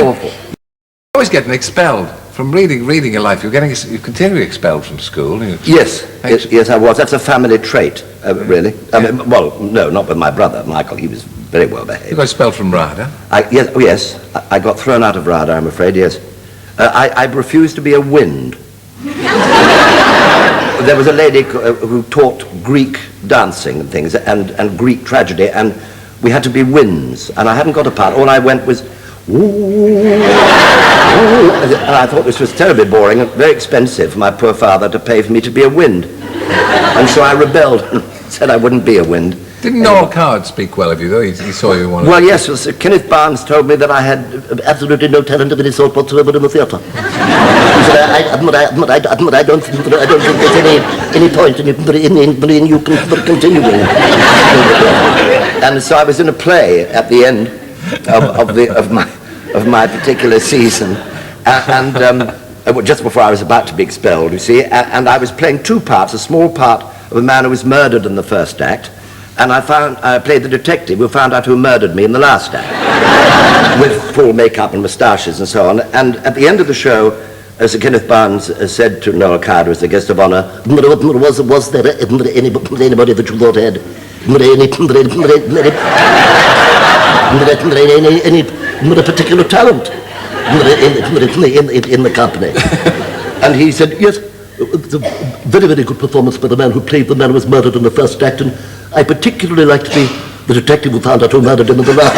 Awful. You're always getting expelled from reading your life. You're continually expelled from school. Yes, yes, I was. That's a family trait, really. I mean, well, no, not with my brother, Michael. He was very well behaved. You got expelled from RADA? Yes, I got thrown out of RADA, I'm afraid, yes. I refused to be a wind. There was a lady who taught Greek dancing and things, and Greek tragedy, and we had to be winds, and I hadn't got a part. All I went was, ooh, and I thought this was terribly boring and very expensive for my poor father to pay for me to be a wind. And so I rebelled and said I wouldn't be a wind. Didn't Noel Coward speak well of you, though? He saw you one. Well, yes, Kenneth Barnes told me that I had absolutely no talent of any sort whatsoever in the theatre. He said, I don't think there's any point in you continuing. And so I was in a play at the end of my particular season, and just before I was about to be expelled, you see, and I was playing two parts, a small part of a man who was murdered in the first act, and I played the detective who found out who murdered me in the last act, with full makeup and moustaches and so on. And at the end of the show, Sir Kenneth Barnes said to Noel Coward, as the guest of honour, was there anybody that you thought had any particular talent in the company? And he said, yes, it was a very, very good performance by the man who played the man who was murdered in the first act, and I particularly liked to be the detective who found out who murdered him in the last.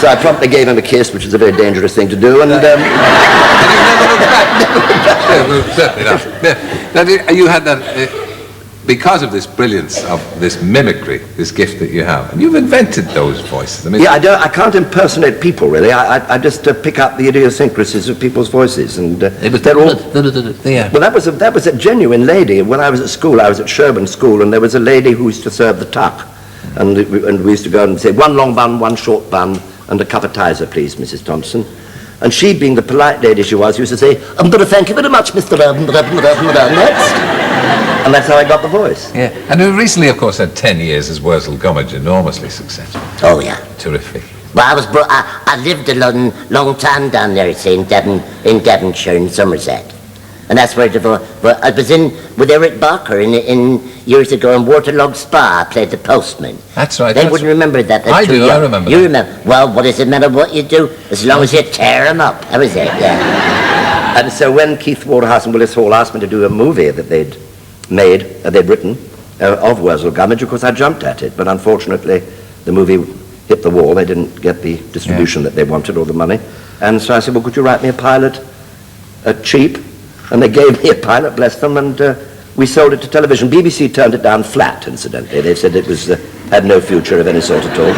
So I promptly gave him a kiss, which is a very dangerous thing to do, and Now, you had that because of this brilliance of this mimicry, this gift that you have, and you've invented those voices. I mean, yeah, I can't impersonate people really. I just pick up the idiosyncrasies of people's voices, and they're all. Yeah. Well, that was a genuine lady. When I was at school, I was at Sherborne School, and there was a lady who used to serve the tuck, and we used to go and say, one long bun, one short bun, and a cup of Tizer, please, Mrs. Thompson. And she, being the polite lady she was, used to say, thank you very much, Mr. Next. And that's how I got the voice. Yeah, and we recently, of course, had 10 years as Worzel Gummidge, enormously successful. Oh, yeah. Terrific. Well, I lived a long time down there, see, in Devonshire, in Somerset. And that's where I was in with Eric Barker in years ago in Waterlog Spa. I played the postman. That's right. They wouldn't remember that. I do, I remember You that. remember. Well, what does it matter what you do, as long as you tear them up? That was it, yeah. And so when Keith Waterhouse and Willis Hall asked me to do a movie that they'd written, of Worzel Gummidge, of course I jumped at it, but unfortunately the movie hit the wall. They didn't get the distribution that they wanted or the money. And so I said, well, could you write me a pilot cheap? And they gave me a pilot, bless them, and we sold it to television. BBC turned it down flat, incidentally. They said it was had no future of any sort at all.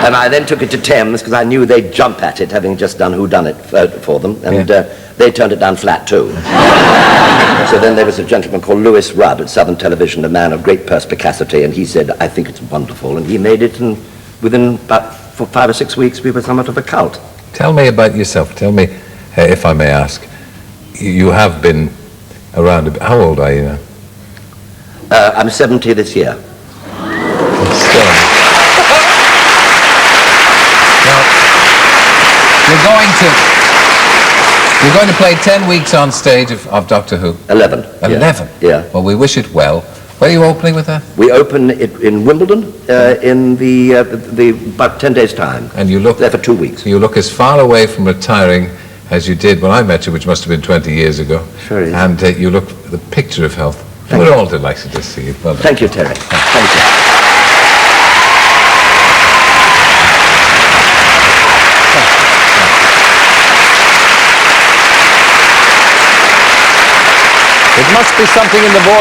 And I then took it to Thames, because I knew they'd jump at it, having just done Whodunit for them, and they turned it down flat too. So then there was a gentleman called Lewis Rudd at Southern Television, a man of great perspicacity, and he said, I think it's wonderful, and he made it, and within about 5 or 6 weeks we were somewhat of a cult. Tell me about yourself. Tell me, if I may ask, you have been around a bit. How old are you now? I'm 70 this year. You're going to play 10 weeks on stage of Doctor Who. 11. 11? Yeah. Well, we wish it well. Where are you opening with that? We open it in Wimbledon in about 10 days' time. And you look there for 2 weeks. You look as far away from retiring as you did when I met you, which must have been 20 years ago. Sure is. And you look the picture of health. We're all delighted to see you. Well done. Thank you, Terry. Thank you. It must be something in the board.